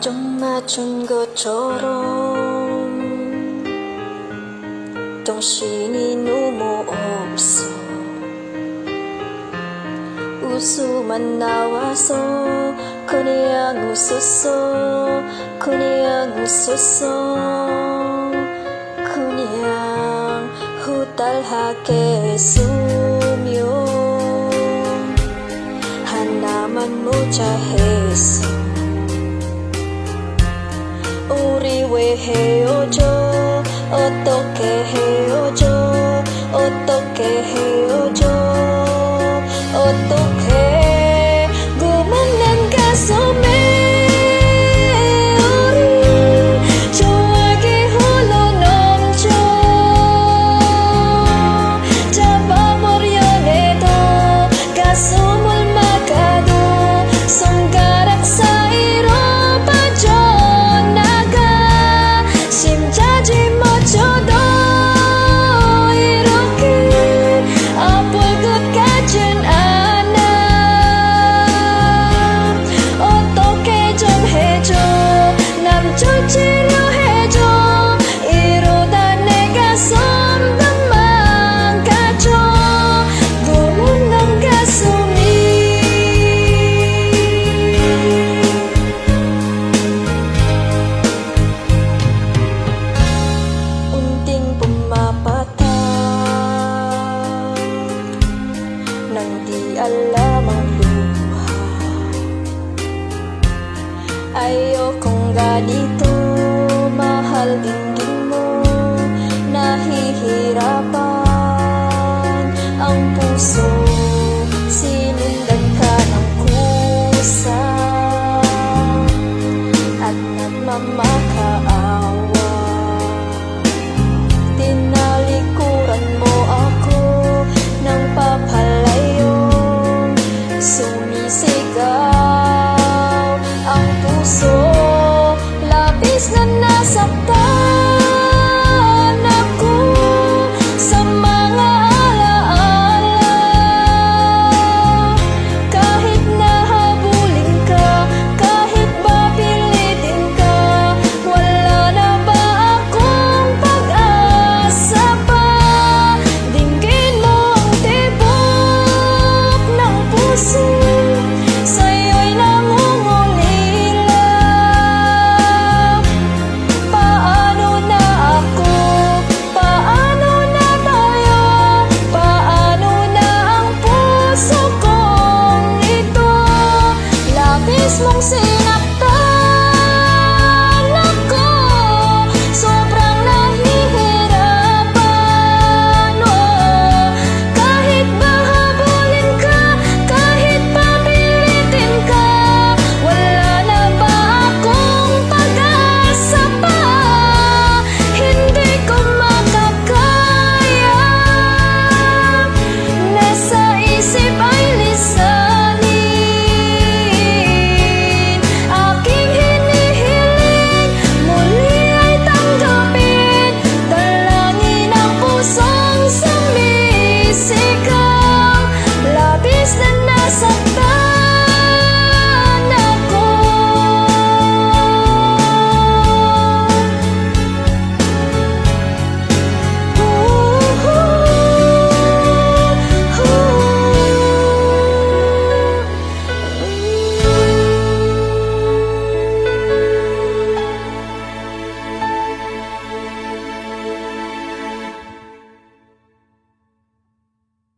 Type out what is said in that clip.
좀 맞춘 것처럼 정신이 너무 없어. 웃음만 나와서 그냥 웃었어. 그냥 웃었어. 그냥 후달하게 쓰며 하나만 묻자 했어. 우리 왜 헤어져? 어떻게 헤어져? 어떻게 헤어져? 어떻게 고만난 가슴에 우리 추억이 흘러넘쳐. 잡아보려 해도 가슴을 막아도 손가락 사이로 빠져나가. 심자지 멎어도 이렇게 아플 것 같진 않아. 어떻게 좀 해줘. 남줄 치료해줘. 이러다 내 가슴도 망가져. 구문 넌 가슴이 unting pumapatay nang di alam ang luha. Ayokong ganito, mahal dinggin mo. Nahihirapan ang puso, sinundan ka ng kusa at nagmamakaawa. Tinalikuran mo ako ng papalayong sumisigaw ang puso. Labis na nasaktan ako sa mga alaala. Kahit nahabulin ka, kahit mapilitin ka, wala na ba akong pag-asa pa? Dinggin mo ang tibok ng puso, sa'yo'y nangungulila. Paano na ako? Paano na tayo? Paano na ang puso kong ito? Labis mong